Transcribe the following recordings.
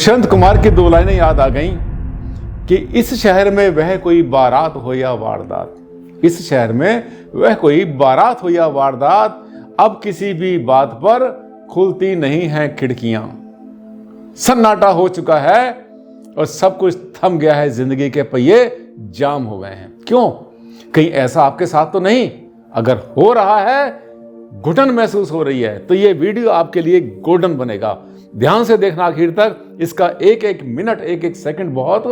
प्रशांत कुमार की दो लाइनें याद आ गईं कि इस शहर में वह कोई बारात हो या वारदात, इस शहर में वह कोई बारात हो या वारदात, अब किसी भी बात पर खुलती नहीं हैं खिड़कियां। सन्नाटा हो चुका है और सब कुछ थम गया है, जिंदगी के पहिए जाम हो गए हैं। क्यों? कहीं ऐसा आपके साथ तो नहीं? अगर हो रहा है, घुटन महसूस हो रही है, तो ये वीडियो आपके लिए गोल्डन बनेगा। ध्यान से देखना आखिर तक, इसका एक एक मिनट, एक एक सेकंड बहुत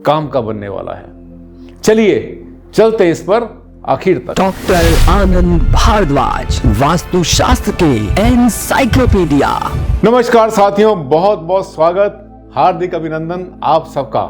काम का बनने वाला है। चलिए चलते इस पर आखिर तक। डॉक्टर आनंद भारद्वाज, वास्तुशास्त्र के एनसाइक्लोपीडिया। नमस्कार साथियों, बहुत बहुत स्वागत, हार्दिक अभिनंदन आप सबका।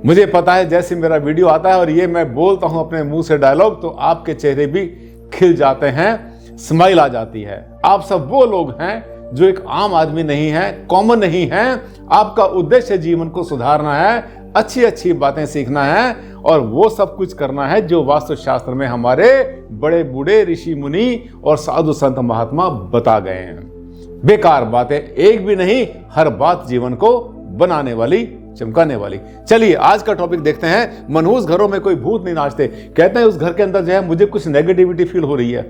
मुझे पता है जैसे मेरा वीडियो आता है और ये मैं बोलता हूं अपने मुंह से डायलॉग, तो आपके चेहरे भी खिल जाते हैं, स्माइल आ जाती है। आप सब वो लोग हैं जो एक आम आदमी नहीं है, कॉमन नहीं है। आपका उद्देश्य जीवन को सुधारना है, अच्छी अच्छी बातें सीखना है और वो सब कुछ करना है जो वास्तुशास्त्र में हमारे बड़े बूढ़े ऋषि मुनि और साधु संत महात्मा बता गए हैं। बेकार बातें एक भी नहीं, हर बात जीवन को बनाने वाली, चमकाने वाली। चलिए आज का टॉपिक देखते हैं। मनहूस घरों में कोई भूत नहीं नाचते। कहते हैं उस घर के अंदर जो है मुझे कुछ नेगेटिविटी फील हो रही है।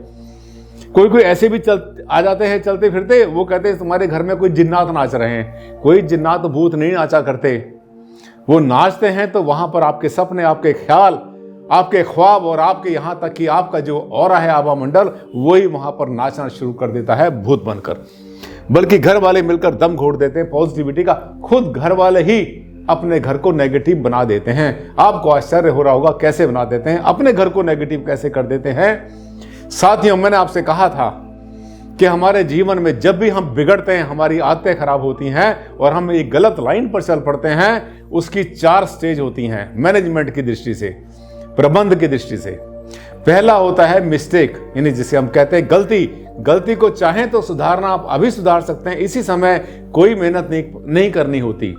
कोई कोई ऐसे भी आ जाते हैं चलते फिरते, वो कहते हैं तुम्हारे घर में कोई जिन्नात नाच रहे हैं। कोई जिन्नात भूत नहीं नाचा करते। वो नाचते हैं तो वहां पर आपके सपने, आपके ख्याल, आपके ख्वाब और आपके यहां तक कि आपका जो ऑरा है, आभा मंडल, वही वहां पर नाचना शुरू कर देता है भूत बनकर। बल्कि घर वाले मिलकर दम घोट देते हैं पॉजिटिविटी का। खुद घर वाले ही अपने घर को नेगेटिव बना देते हैं। आपको आश्चर्य हो रहा होगा कैसे बना देते हैं, अपने घर को नेगेटिव कैसे कर देते हैं। साथियों, मैंने आपसे कहा था कि हमारे जीवन में जब भी हम बिगड़ते हैं, हमारी आदतें खराब होती हैं और हम एक गलत लाइन पर चल पड़ते हैं, उसकी 4 स्टेज होती हैं मैनेजमेंट की दृष्टि से, प्रबंध की दृष्टि से। पहला होता है मिस्टेक, यानी जिसे हम कहते हैं गलती। गलती को चाहें तो सुधारना आप अभी सुधार सकते हैं, इसी समय कोई मेहनत नहीं करनी होती।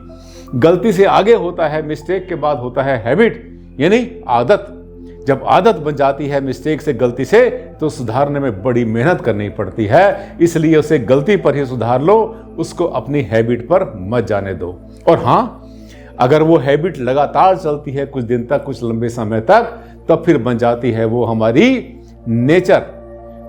गलती से आगे होता है, मिस्टेक के बाद होता है हैबिट, यानी आदत। जब आदत बन जाती है मिस्टेक से, गलती से, तो सुधारने में बड़ी मेहनत करनी पड़ती है। इसलिए उसे गलती पर ही सुधार लो, उसको अपनी हैबिट पर मत जाने दो। और हाँ, अगर वो हैबिट लगातार चलती है कुछ दिन तक, कुछ लंबे समय तक, तब फिर बन जाती है वो हमारी नेचर,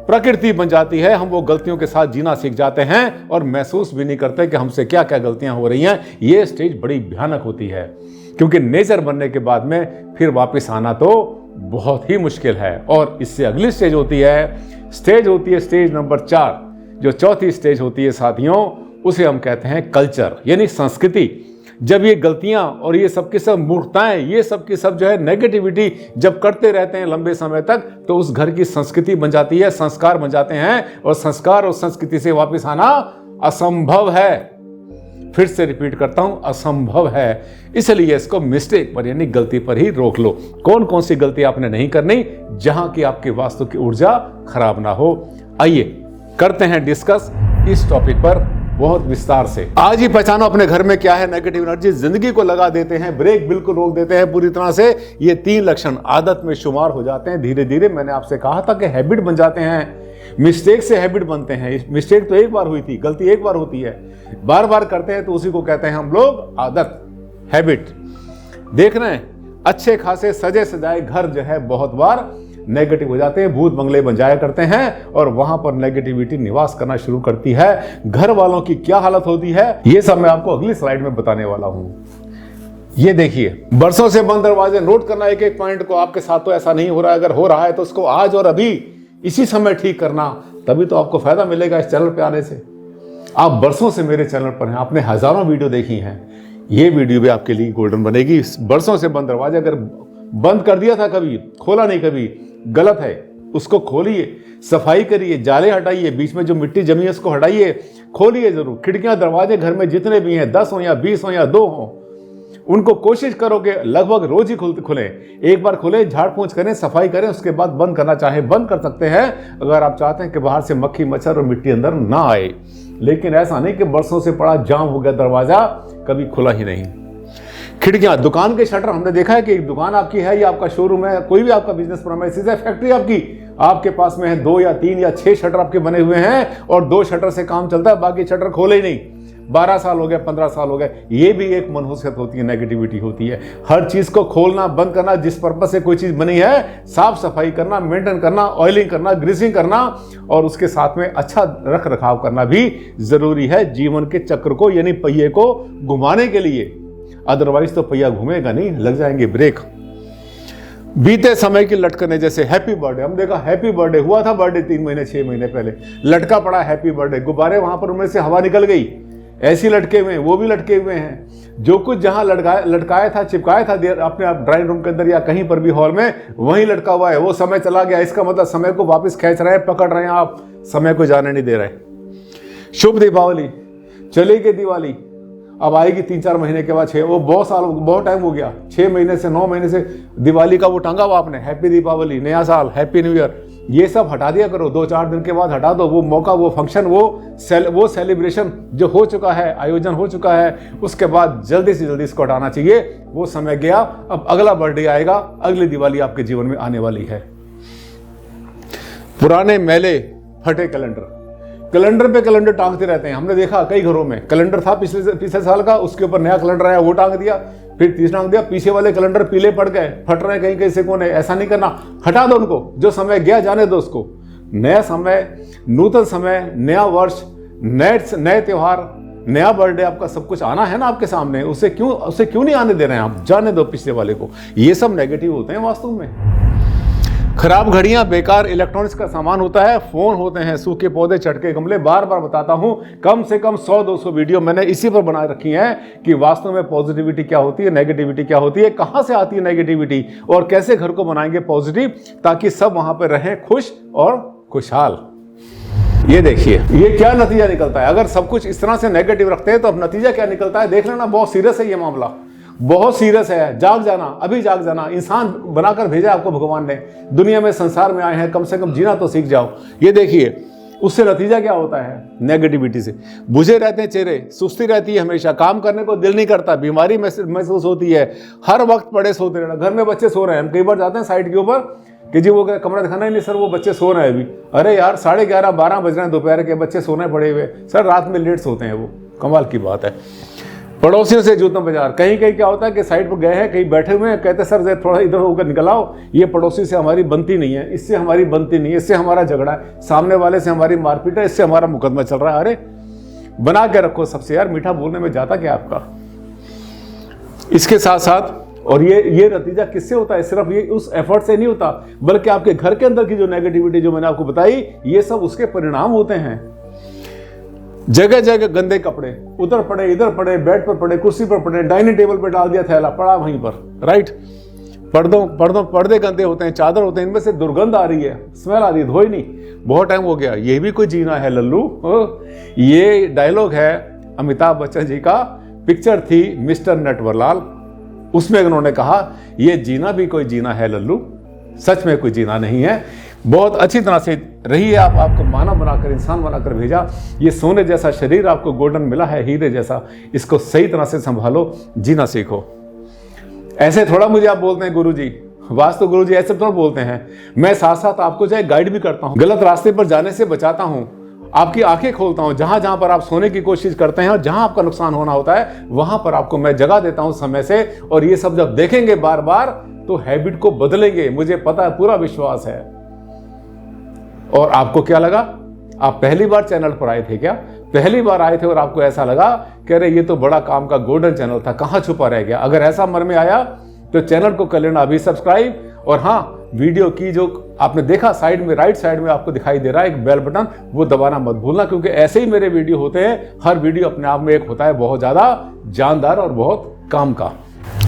प्रकृति बन जाती है। हम वो गलतियों के साथ जीना सीख जाते हैं और महसूस भी नहीं करते कि हमसे क्या क्या गलतियां हो रही हैं। ये स्टेज बड़ी भयानक होती है, क्योंकि नेचर बनने के बाद में फिर वापस आना तो बहुत ही मुश्किल है। और इससे अगली स्टेज होती है स्टेज नंबर 4। जो चौथी स्टेज होती है साथियों, उसे हम कहते हैं कल्चर, यानी संस्कृति। जब ये गलतियां और ये सब की सब मूर्खताएं, ये सब की सब जो है नेगेटिविटी जब करते रहते हैं लंबे समय तक, तो उस घर की संस्कृति बन जाती है, संस्कार बन जाते हैं। और संस्कार और संस्कृति से वापस आना असंभव है। फिर से रिपीट करता हूं, असंभव है। इसलिए इसको मिस्टेक पर, यानी गलती पर ही रोक लो। कौन कौन सी गलती आपने नहीं करनी, जहां की आपकी वास्तु की ऊर्जा खराब ना हो। आइए करते हैं डिस्कस इस टॉपिक पर बहुत विस्तार से। आज ही पहचानो अपने घर में क्या है नेगेटिव एनर्जी। जिंदगी को लगा देते हैं, ब्रेक बिल्कुल रोक देते हैं पूरी तरह से। ये 3 लक्षण आदत में शुमार हो जाते हैं धीरे धीरे। मैंने आपसे कहा था कि हैबिट बन जाते हैं। मिस्टेक से हैबिट बनते हैं। मिस्टेक तो एक बार हुई थी, गलती एक बार होती है, बार बार करते हैं तो उसी को कहते हैं हम लोग आदत, हैबिट। देख रहे हैं, अच्छे खासे सजे सजाए घर जो है बहुत बार नेगेटिव हो जाते हैं, भूत बंगले बन जाया करते हैं और वहां पर नेगेटिविटी निवास करना शुरू करती है। घर वालों की क्या हालत होती है, ये सब मैं आपको अगली स्लाइड में बताने वाला हूं। ये देखिए, बरसों से बंद दरवाजे। नोट करना एक एक पॉइंट को। आपके साथ तो ऐसा नहीं हो रहा है, अगर हो रहा है तो उसको आज और अभी इसी समय ठीक करना, तभी तो आपको फायदा मिलेगा इस चैनल पे आने से। आप बरसों से मेरे चैनल पर हैं, आपने हजारों वीडियो देखी हैं, ये वीडियो भी आपके लिए गोल्डन बनेगी। बरसों से बंद दरवाजा, अगर बंद कर दिया था कभी, खोला नहीं कभी, गलत है। उसको खोलिए, सफाई करिए, जाले हटाइए, बीच में जो मिट्टी जमी है उसको हटाइए, खोलिए जरूर। खिड़कियां दरवाजे घर में जितने भी हैं, 10 हो या 20 हो या 2 हो, उनको कोशिश करोगे लगभग रोज ही खुले। एक बार खुले, झाड़ पोंछ करें, सफाई करें, उसके बाद बंद करना चाहे बंद कर सकते हैं, अगर आप चाहते हैं कि बाहर से मक्खी मच्छर और मिट्टी अंदर ना आए। लेकिन ऐसा नहीं कि बरसों से पड़ा जाम हो गया दरवाजा, कभी खुला ही नहीं। खिड़कियां, दुकान के शटर, हमने देखा है कि एक दुकान आपकी है या आपका शोरूम है, कोई भी आपका बिजनेस प्रेमाइसेस है, फैक्ट्री आपकी, आपके पास में है 2 या 3 या 6 शटर आपके बने हुए हैं और 2 शटर से काम चलता है, बाकी शटर खोले ही नहीं। 12 साल हो गए, 15 साल हो गए। ये भी एक मनहूसियत होती है, नेगेटिविटी होती है। हर चीज को खोलना बंद करना, जिस पर्पस से कोई चीज बनी है, साफ सफाई करना, मेंटेन करना, ऑयलिंग करना, ग्रीसिंग करना, और उसके साथ में अच्छा रख रखाव करना भी जरूरी है जीवन के चक्र को, यानी पहिए को घुमाने के लिए। अदरवाइज तो पहिया घूमेगा नहीं, लग जाएंगे ब्रेक। बीते समय की लटकने, जैसे हैप्पी बर्थडे, हम देखा हैप्पी बर्थडे हुआ था, बर्थडे 3 महीने 6 महीने पहले लटका पड़ा हैप्पी बर्थडे, गुब्बारे वहां पर उनमें से हवा निकल गई, ऐसी लटके हुए हैं, वो भी लटके हुए हैं। जो कुछ जहां लटकाया था, चिपकाया था अपने आप ड्राइंग रूम के अंदर या कहीं पर भी हॉल में, वहीं लटका हुआ है, वो समय चला गया। इसका मतलब समय को वापस खींच रहे हैं, पकड़ रहे हैं आप, समय को जाने नहीं दे रहे। शुभ दीपावली, चली गई दिवाली, अब आएगी 3-4 महीने के बाद, वो बहुत टाइम हो गया, 6 महीने से 9 महीने से दिवाली का वो टांगा हुआ आपने, हैप्पी दीपावली, नया साल, हैप्पी न्यू ईयर, ये सब हटा दिया करो। 2-4 दिन के बाद हटा दो वो मौका, वो फंक्शन, वो सेलिब्रेशन जो हो चुका है, आयोजन हो चुका है, उसके बाद जल्दी से जल्दी इसको हटाना चाहिए। वो समय गया, अब अगला बर्थडे आएगा, अगली दिवाली आपके जीवन में आने वाली है। पुराने मैले फटे कैलेंडर पे कैलेंडर टांगते रहते हैं। हमने देखा कई घरों में कैलेंडर था पिछले साल का, उसके ऊपर नया कैलेंडर आया, वो टांग दिया, फिर तीसरा टांग दिया, पीछे वाले कैलेंडर पीले पड़ गए, फट रहे हैं कहीं कहीं से कोने। ऐसा नहीं करना, हटा दो उनको, जो समय गया जाने दो उसको। नया समय, नूतन समय, नया वर्ष, नए त्योहार, नया बर्थडे, आपका सब कुछ आना है ना आपके सामने, उसे क्यों नहीं आने दे रहे हैं आप? जाने दो पिछले वाले को। ये सब नेगेटिव होते हैं वास्तव में। खराब घड़ियां, बेकार इलेक्ट्रॉनिक्स का सामान होता है, फोन होते हैं, सूखे पौधे, चटके गमले। बार बार बताता हूं, कम से कम 100-200 वीडियो मैंने इसी पर बना रखी हैं कि वास्तव में पॉजिटिविटी क्या होती है, नेगेटिविटी क्या होती है, कहां से आती है नेगेटिविटी, और कैसे घर को बनाएंगे पॉजिटिव, ताकि सब वहां पर रहें खुश और खुशहाल। ये देखिए, ये क्या नतीजा निकलता है। अगर सब कुछ इस तरह से नेगेटिव रखते हैं तो अब नतीजा क्या निकलता है देख लेना। बहुत सीरियस है ये मामला, बहुत सीरियस है। जाग जाना, अभी जाग जाना। इंसान बनाकर भेजा आपको भगवान ने, दुनिया में, संसार में आए हैं, कम से कम जीना तो सीख जाओ। ये देखिए, उससे नतीजा क्या होता है नेगेटिविटी से? बुझे रहते हैं चेहरे, सुस्ती रहती है हमेशा, काम करने को दिल नहीं करता, बीमारी महसूस होती है, हर वक्त पड़े सोते रहना। घर में बच्चे सो रहे हैं, हम कई बार जाते हैं साइड के ऊपर कि जी वो कमरा दिखाना ही नहीं सर, वो बच्चे सो रहे हैं अभी। अरे यार 11:30-12 बज रहे हैं दोपहर के, बच्चे सोने पड़े हुए सर, रात में लेट सोते हैं वो, कमाल की बात है। पड़ोसियों से जूतों बाजार, कहीं कहीं क्या होता है कि साइड पर गए हैं, कहीं बैठे हुए हैं, कहते सर थोड़ा इधर होकर निकल आओ, ये पड़ोसी से हमारी बनती नहीं है, इससे हमारी बनती नहीं है, इससे हमारा झगड़ा है, सामने वाले से हमारी मारपीट है, इससे हमारा मुकदमा चल रहा है। अरे बना के रखो सबसे यार, मीठा बोलने में जाता क्या आपका। इसके साथ साथ, और ये नतीजा किससे होता है? सिर्फ ये उस एफर्ट से नहीं होता, बल्कि आपके घर के अंदर की जो नेगेटिविटी जो मैंने आपको बताई, ये सब उसके परिणाम होते हैं। जगह जगह गंदे कपड़े, उधर पड़े, इधर पड़े, बेड पर पड़े, कुर्सी पर पड़े, डाइनिंग टेबल पर डाल दिया थैला, पड़ा वहीं पर, राइट। पर्दे गंदे होते हैं, चादर होते हैं, इनमें से दुर्गंध आ रही है, स्मेल आ रही है, धोई नहीं, बहुत टाइम हो गया। ये भी कोई जीना है लल्लू? ये डायलॉग है अमिताभ बच्चन जी का, पिक्चर थी मिस्टर नटवरलाल, उसमें उन्होंने कहा ये जीना भी कोई जीना है लल्लू, सच में कोई जीना नहीं है। बहुत अच्छी तरह से रही है, आपको मानव बनाकर, इंसान बनाकर भेजा। ये सोने जैसा शरीर आपको गोल्डन मिला है, हीरे जैसा, इसको सही तरह से संभालो, जीना सीखो। ऐसे थोड़ा मुझे आप बोलते हैं गुरुजी, वास्तु गुरुजी ऐसे थोड़ा बोलते हैं। मैं साथ साथ आपको चाहे गाइड भी करता हूँ, गलत रास्ते पर जाने से बचाता हूँ, आपकी आंखें खोलता हूं। जहां जहां पर आप सोने की कोशिश करते हैं और जहां आपका नुकसान होना होता है, वहां पर आपको मैं जगह देता हूं समय से। और ये सब जब देखेंगे बार बार तो हैबिट को बदलेंगे, मुझे पता है, पूरा विश्वास है। और आपको क्या लगा? आप पहली बार चैनल पर आए थे क्या? पहली बार आए थे और आपको ऐसा लगा कि अरे ये तो बड़ा काम का गोल्डन चैनल था, कहां छुपा रह गया? अगर ऐसा मन में आया तो चैनल को कर लेना अभी सब्सक्राइब। और हाँ, वीडियो की जो आपने देखा साइड में, राइट साइड में आपको दिखाई दे रहा है एक बेल बटन, वो दबाना मत भूलना, क्योंकि ऐसे ही मेरे वीडियो होते हैं। हर वीडियो अपने आप में एक होता है बहुत ज्यादा जानदार और बहुत काम का।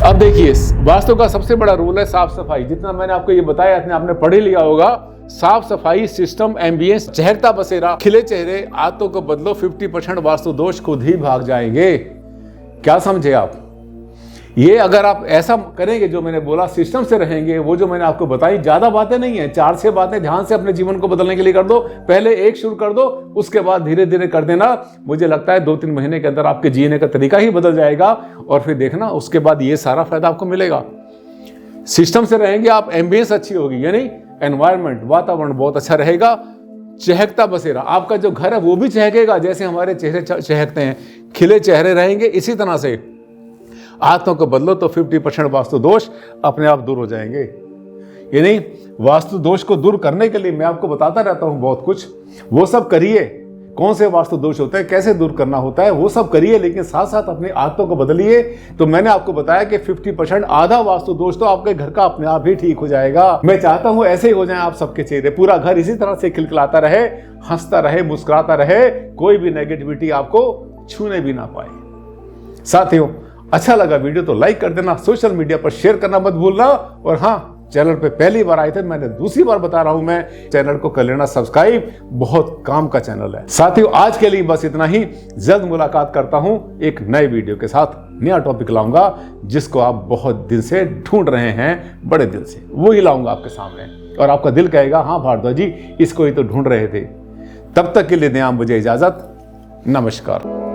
अब देखिए, वास्तु का सबसे बड़ा रूल है साफ सफाई। जितना मैंने आपको ये बताया इतना आपने पढ़ ही लिया होगा। साफ सफाई, सिस्टम, एम्बियंस, चहकता बसेरा, खिले चेहरे, आदतों को बदलो, 50% वास्तु दोष खुद ही भाग जाएंगे। क्या समझे आप? ये अगर आप ऐसा करेंगे जो मैंने बोला, सिस्टम से रहेंगे, वो जो मैंने आपको बताई, ज्यादा बातें नहीं है, 4-6 बातें ध्यान से अपने जीवन को बदलने के लिए कर दो। पहले एक शुरू कर दो, उसके बाद धीरे धीरे कर देना। मुझे लगता है 2-3 महीने के अंदर आपके जीने का तरीका ही बदल जाएगा। और फिर देखना, उसके बाद ये सारा फायदा आपको मिलेगा। सिस्टम से रहेंगे आप, एम्बियंस अच्छी होगी, यानी एनवायरमेंट, वातावरण बहुत अच्छा रहेगा। चहकता बसेरा। आपका जो घर है वो भी चहकेगा, जैसे हमारे चेहरे चहकते हैं, खिले चेहरे रहेंगे। इसी तरह से आदतों को बदलो तो 50% वास्तु दोष अपने आप दूर हो जाएंगे। यानी वास्तु दोष को दूर करने के लिए मैं आपको बताता रहता हूं बहुत कुछ, वो सब करिए। कौन से वास्तु दोष होते हैं, कैसे दूर करना होता है, वो सब करिए, लेकिन साथ साथ अपनी आदतों को बदलिए। तो मैंने आपको बताया कि 50% आधा वास्तु दोष तो आपके घर का अपने आप ही ठीक हो जाएगा। मैं चाहता हूं ऐसे ही हो जाए आप सबके चेहरे, पूरा घर इसी तरह से खिलखिलाता रहे, हंसता रहे, मुस्कुराता रहे, कोई भी नेगेटिविटी आपको छूने भी ना पाए। साथियों, अच्छा लगा वीडियो तो लाइक कर देना, सोशल मीडिया पर शेयर करना मत भूलना। और हाँ, चैनल पे पहली बार आए थे, मैंने दूसरी बार बता रहा हूं, मैं चैनल को कर लेना सब्सक्राइब, बहुत काम का चैनल है। साथियों, आज के लिए बस इतना ही। जल्द मुलाकात करता हूं एक नए वीडियो के साथ, नया टॉपिक लाऊंगा जिसको आप बहुत दिन से ढूंढ रहे हैं, बड़े दिल से, वो ही लाऊंगा आपके सामने। और आपका दिल कहेगा हाँ भारद्वाज जी, इसको ही तो ढूंढ रहे थे। तब तक के लिए दें आप मुझे इजाजत। नमस्कार।